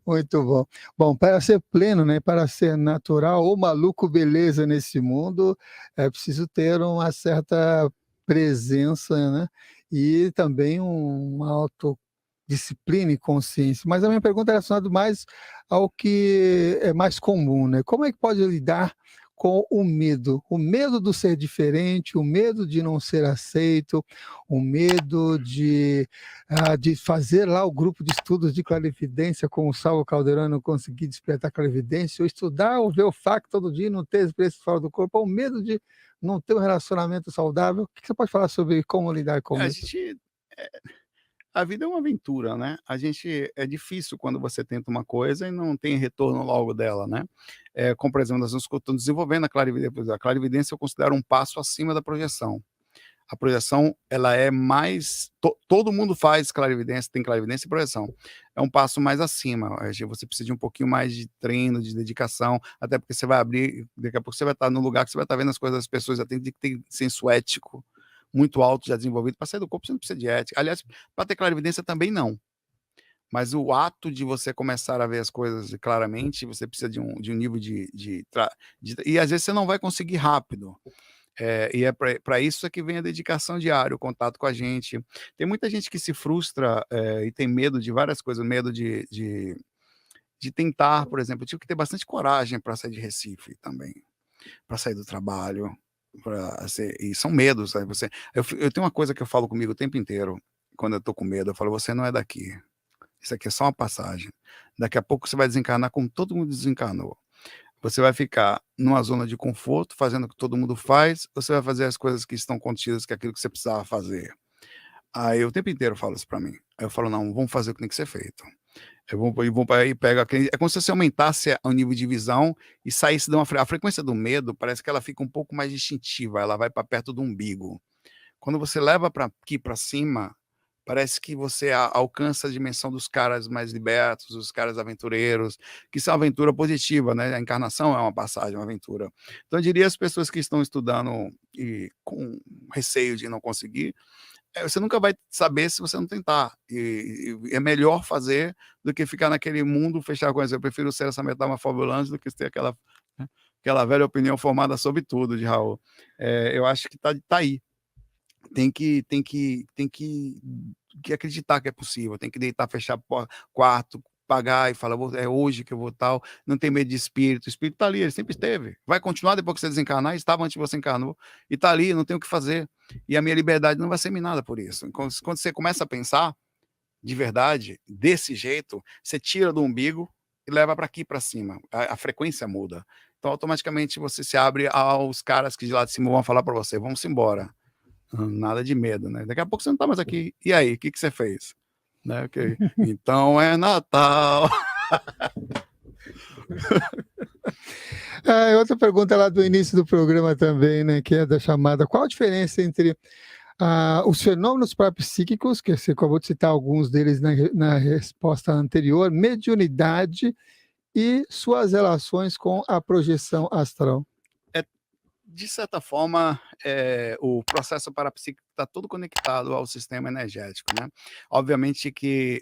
Muito bom. Bom, para ser pleno, né, para ser natural ou maluco beleza nesse mundo, é preciso ter uma certa presença, né, e também uma autodisciplina e consciência. Mas a minha pergunta é relacionada mais ao que é mais comum, né, como é que pode lidar com o medo? O medo do ser diferente, o medo de não ser aceito, o medo de fazer lá o grupo de estudos de clarividência com o Saulo Caldeirão, não conseguir despertar clarividência, ou estudar ou ver o FAQ todo dia e não ter experiência fora do corpo, ou o medo de não ter um relacionamento saudável. O que você pode falar sobre como lidar com A isso? gente a vida é uma aventura, né. É difícil quando você tenta uma coisa e não tem retorno logo dela, né. Como por exemplo, nós estamos desenvolvendo a clarividência, por exemplo, a clarividência eu considero um passo acima da projeção. A projeção, ela é mais todo mundo faz clarividência, tem clarividência e projeção. É um passo mais acima, você precisa de um pouquinho mais de treino, de dedicação, até porque você vai abrir daqui a pouco você vai estar num lugar que você vai estar vendo as coisas das pessoas, já tem que ter senso ético muito alto, já desenvolvido. Para sair do corpo você não precisa de ética. Aliás, para ter clarividência também não. Mas o ato de você começar a ver as coisas claramente, você precisa de um nível e às vezes você não vai conseguir rápido. E é para isso é que vem a dedicação diária, o contato com a gente. Tem muita gente que se frustra, e tem medo de várias coisas, medo de tentar, por exemplo, eu tive que ter bastante coragem para sair de Recife também, para sair do trabalho, e são medos, aí eu tenho uma coisa que eu falo comigo o tempo inteiro, quando eu tô com medo, eu falo: "Você não é daqui, isso aqui é só uma passagem, daqui a pouco você vai desencarnar como todo mundo desencarnou". Você vai ficar numa zona de conforto, fazendo o que todo mundo faz, ou você vai fazer as coisas que estão contidas, que é aquilo que você precisava fazer? Aí eu o tempo inteiro falo isso pra mim. Aí eu falo: "Não, vamos fazer o que tem que ser feito". Eu vou pra aí pego aquele é como se você aumentasse o nível de visão e saísse de uma a frequência do medo parece que ela fica um pouco mais instintiva, ela vai pra perto do umbigo. Quando você leva para aqui para cima, parece que você alcança a dimensão dos caras mais libertos, os caras aventureiros, que são aventura positiva, né, a encarnação é uma passagem, uma aventura. Então eu diria às pessoas que estão estudando e com receio de não conseguir, você nunca vai saber se você não tentar, e é melhor fazer do que ficar naquele mundo fechado com isso. Eu prefiro ser essa metamorfose ambulante do que ter né, aquela velha opinião formada sobre tudo de Raul. Eu acho que tá aí. Tem que acreditar que é possível, tem que deitar, fechar quarto, pagar e falar: "É hoje que eu vou tal", não tem medo de espírito, o espírito tá ali, ele sempre esteve, vai continuar depois que você desencarnar, estava antes que você encarnou, e tá ali, não tem o que fazer, e a minha liberdade não vai ser minada por isso. Quando você começa a pensar, de verdade, desse jeito, você tira do umbigo e leva para aqui para cima, a frequência muda. Então automaticamente você se abre aos caras que de lá de cima vão falar para você: "Vamos embora". Nada de medo, né. Daqui a pouco você não tá mais aqui. E aí, o que que você fez? Né, ok. Então é Natal. Outra pergunta lá do início do programa também, né, que é da chamada, qual a diferença entre os fenômenos parapsíquicos, que você acabou de citar alguns deles na resposta anterior, mediunidade e suas relações com a projeção astral? É De certa forma, o processo parapsíquico está todo conectado ao sistema energético, né. Obviamente que,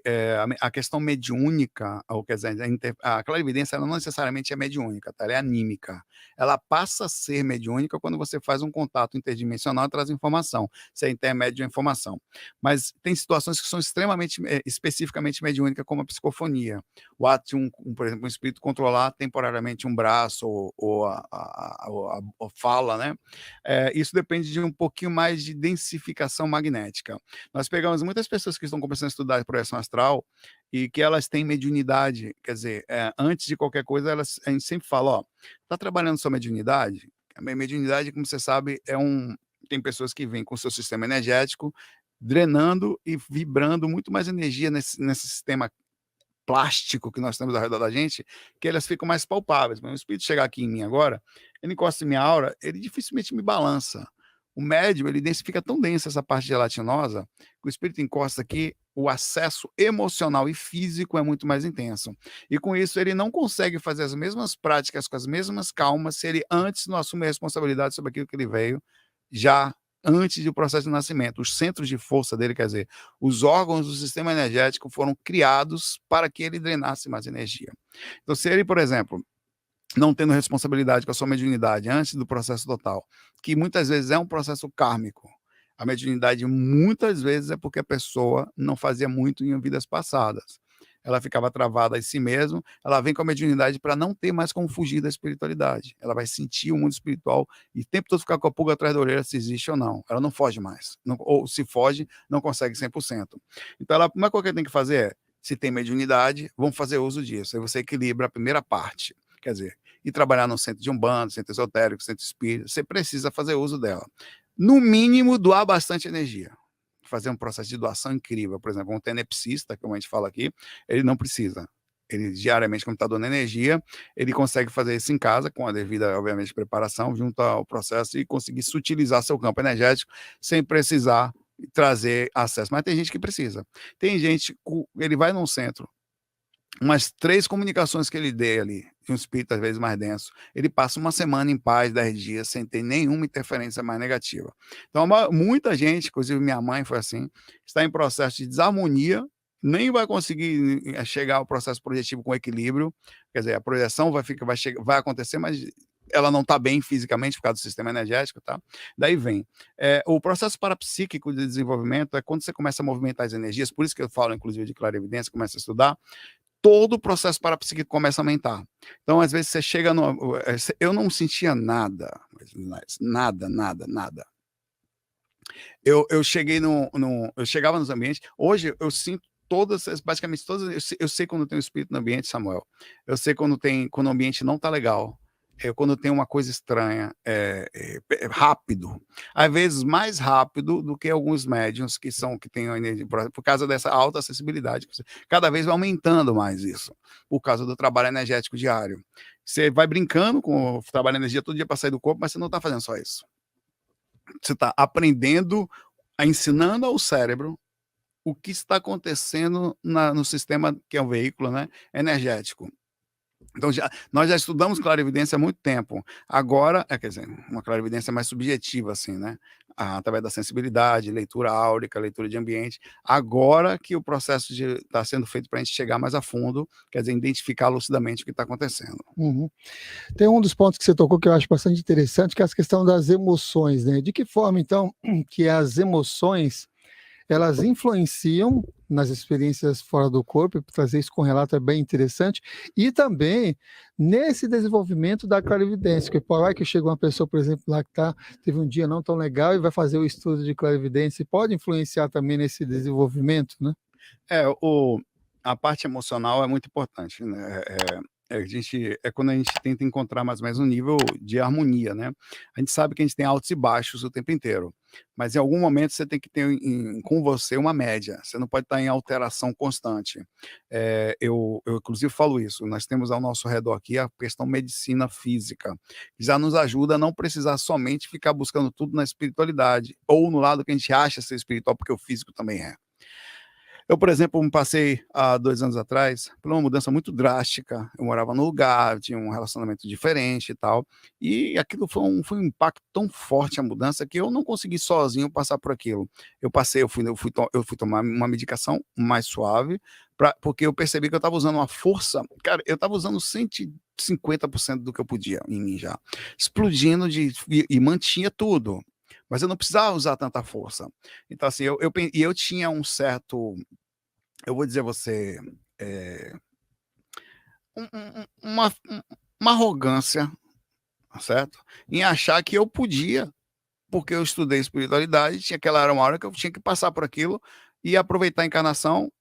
a questão mediúnica, ou quer dizer, a clarividência ela não necessariamente é mediúnica, tá, ela é anímica. Ela passa a ser mediúnica quando você faz um contato interdimensional e traz informação, você é intermédio de informação. Mas tem situações que são extremamente, especificamente mediúnica, como a psicofonia. O ato de por exemplo, um espírito controlar temporariamente um braço ou a fala, né, isso depende de um pouquinho mais de densificação magnética. Nós pegamos muitas pessoas que estão começando a estudar projeção astral e que elas têm mediunidade, quer dizer, antes de qualquer coisa a gente sempre fala: "Ó, tá trabalhando sua mediunidade?". A minha mediunidade, como você sabe, tem pessoas que vêm com o seu sistema energético drenando e vibrando muito mais energia nesse sistema plástico que nós temos ao redor da gente, que elas ficam mais palpáveis. Mas o espírito chegar aqui em mim agora, ele encosta em minha aura, ele dificilmente me balança. O médium, ele densifica tão densa essa parte gelatinosa, que o espírito encosta aqui, o acesso emocional e físico é muito mais intenso. E com isso ele não consegue fazer as mesmas práticas com as mesmas calmas se ele antes não assume a responsabilidade sobre aquilo que ele veio já antes do processo de nascimento. Os centros de força dele, quer dizer, os órgãos do sistema energético foram criados para que ele drenasse mais energia. Então, se ele, por exemplo, não tendo responsabilidade com a sua mediunidade antes do processo total, que muitas vezes é um processo kármico. A mediunidade muitas vezes é porque a pessoa não fazia muito em vidas passadas. Ela ficava travada em si mesma, ela vem com a mediunidade para não ter mais como fugir da espiritualidade. Ela vai sentir o mundo espiritual e o tempo todo ficar com a pulga atrás da orelha se existe ou não. Ela não foge mais. Não, ou se foge, não consegue 100%. Então, a primeira coisa que tem que fazer é, se tem mediunidade, vamos fazer uso disso. Aí você equilibra a primeira parte. Quer dizer, ir trabalhar no centro de Umbanda, centro esotérico, centro espírita, você precisa fazer uso dela. No mínimo, doar bastante energia. Fazer um processo de doação incrível. Por exemplo, um tenepsista, como a gente fala aqui, ele não precisa. Ele diariamente, como está dando energia, ele consegue fazer isso em casa, com a devida, obviamente, preparação, junto ao processo, e conseguir sutilizar seu campo energético sem precisar trazer acesso. Mas tem gente que precisa. Tem gente, ele vai num centro, umas 3 comunicações que ele dê ali, de um espírito às vezes mais denso, ele passa uma semana em paz, 10 dias, sem ter nenhuma interferência mais negativa. Então, muita gente, inclusive minha mãe foi assim, está em processo de desarmonia, nem vai conseguir chegar ao processo projetivo com equilíbrio, quer dizer, a projeção vai acontecer, mas ela não está bem fisicamente por causa do sistema energético, tá? Daí vem. O processo parapsíquico de desenvolvimento é quando você começa a movimentar as energias, por isso que eu falo, inclusive, de clarividência, começa a estudar, todo o processo parapsíquico começa a aumentar. Então, às vezes, você chega no... Eu não sentia nada, nada. Eu cheguei eu chegava nos ambientes, hoje eu sinto basicamente todas, eu sei quando tem um espírito no ambiente, Samuel. Eu sei quando o ambiente não tá legal. Quando tem uma coisa estranha, rápido, às vezes mais rápido do que alguns médiuns que têm a energia, por causa dessa alta acessibilidade, cada vez vai aumentando mais isso, por causa do trabalho energético diário. Você vai brincando com o trabalho de energia todo dia para sair do corpo, mas você não está fazendo só isso. Você está aprendendo, ensinando ao cérebro o que está acontecendo no sistema, que é o veículo, né, energético. Então, nós já estudamos clarividência há muito tempo. Agora, quer dizer, uma clarividência mais subjetiva, assim, né? Através da sensibilidade, leitura áurica, leitura de ambiente. Agora que o processo está sendo feito para a gente chegar mais a fundo, quer dizer, identificar lucidamente o que está acontecendo. Uhum. Tem um dos pontos que você tocou que eu acho bastante interessante, que é a questão das emoções, né? De que forma, então, que as emoções elas influenciam nas experiências fora do corpo, e trazer isso com relato é bem interessante, e também nesse desenvolvimento da clarividência, que vai que chega uma pessoa, por exemplo, lá que teve um dia não tão legal e vai fazer o estudo de clarividência, e pode influenciar também nesse desenvolvimento, né? A parte emocional é muito importante, né? Quando a gente tenta encontrar mais ou menos um nível de harmonia, né? A gente sabe que a gente tem altos e baixos o tempo inteiro, mas em algum momento você tem que ter com você uma média, você não pode estar em alteração constante. Eu inclusive falo isso, nós temos ao nosso redor aqui a questão medicina física, que já nos ajuda a não precisar somente ficar buscando tudo na espiritualidade, ou no lado que a gente acha ser espiritual, porque o físico também é. Eu, por exemplo, me passei há 2 anos atrás por uma mudança muito drástica. Eu morava num lugar, tinha um relacionamento diferente e tal, e aquilo foi um impacto tão forte, a mudança, que eu não consegui sozinho passar por aquilo. Eu fui tomar uma medicação mais suave, porque eu percebi que eu estava usando uma força, cara, eu estava usando 150% do que eu podia em mim já, explodindo e mantinha tudo. Mas eu não precisava usar tanta força. Então, assim, eu tinha um certo, eu vou dizer a você, uma arrogância, certo? Em achar que eu podia, porque eu estudei espiritualidade, era uma hora que eu tinha que passar por aquilo e aproveitar a encarnação,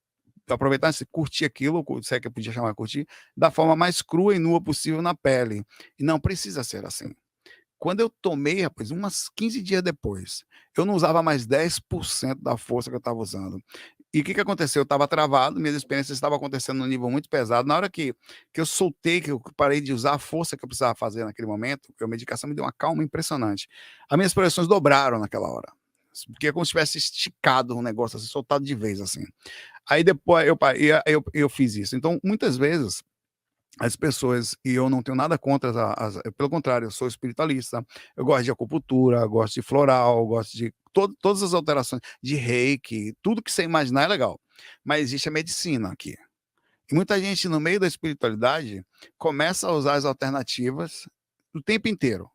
curtir aquilo, se é que eu podia chamar de curtir, da forma mais crua e nua possível na pele. E não precisa ser assim. Quando eu tomei, rapaz, umas 15 dias depois, eu não usava mais 10% da força que eu estava usando. E o que aconteceu? Eu estava travado, minhas experiências estavam acontecendo num nível muito pesado. Na hora que eu soltei, que eu parei de usar a força que eu precisava fazer naquele momento, a medicação me deu uma calma impressionante. As minhas projeções dobraram naquela hora. Porque é como se tivesse esticado um negócio, assim, soltado de vez, assim. Aí depois eu fiz isso. Então, muitas vezes, as pessoas, e eu não tenho nada contra pelo contrário, eu sou espiritualista, eu gosto de acupuntura, eu gosto de floral, eu gosto de todas as alterações, de reiki, tudo que você imaginar é legal, mas existe a medicina aqui. E muita gente no meio da espiritualidade começa a usar as alternativas o tempo inteiro.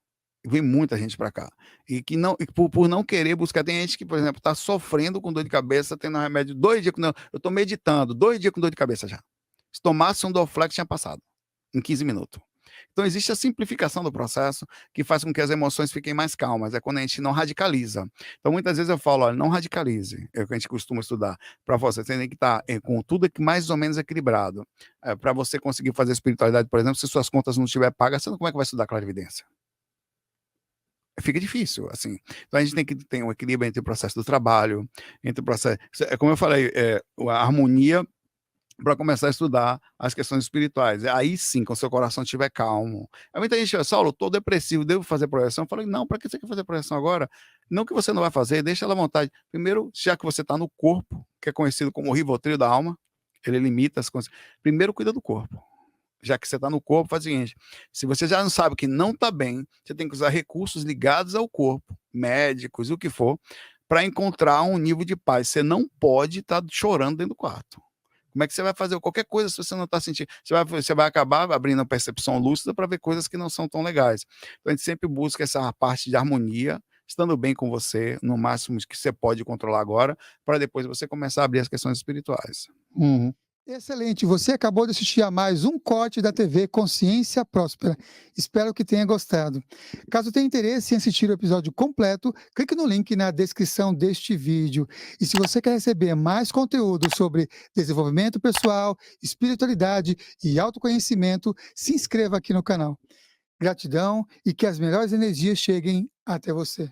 Vem muita gente para cá. E que não, e por não querer buscar, tem gente que, por exemplo, está sofrendo com dor de cabeça, tendo remédio 2 dias, eu estou meditando, 2 dias com dor de cabeça já. Se tomasse um Dorflex, tinha passado em 15 minutos. Então existe a simplificação do processo que faz com que as emoções fiquem mais calmas, é quando a gente não radicaliza. Então muitas vezes eu falo, olha, não radicalize, é o que a gente costuma estudar, para você tem que estar com tudo mais ou menos equilibrado, para você conseguir fazer espiritualidade, por exemplo, se suas contas não estiver pagas, você não, como é que vai estudar clarividência? Fica difícil, assim. Então a gente tem que ter um equilíbrio entre o processo do trabalho, entre o processo, como eu falei, a harmonia para começar a estudar as questões espirituais. Aí sim, quando seu coração estiver calmo. Aí muita gente fala, Saulo, estou depressivo, devo fazer projeção? Eu falei, não, para que você quer fazer projeção agora? Não que você não vai fazer, deixa ela à vontade. Primeiro, já que você está no corpo, que é conhecido como o Rivotril da alma, ele limita as coisas. Primeiro, cuida do corpo. Já que você está no corpo, faz o seguinte, se você já não sabe que não está bem, você tem que usar recursos ligados ao corpo, médicos, o que for, para encontrar um nível de paz. Você não pode estar chorando dentro do quarto. Como é que você vai fazer qualquer coisa se você não está sentindo? Você vai acabar abrindo a percepção lúcida para ver coisas que não são tão legais. Então a gente sempre busca essa parte de harmonia, estando bem com você, no máximo que você pode controlar agora, para depois você começar a abrir as questões espirituais. Uhum. Excelente, você acabou de assistir a mais um corte da TV Consciência Próspera. Espero que tenha gostado. Caso tenha interesse em assistir o episódio completo, clique no link na descrição deste vídeo. E se você quer receber mais conteúdo sobre desenvolvimento pessoal, espiritualidade e autoconhecimento, se inscreva aqui no canal. Gratidão e que as melhores energias cheguem até você.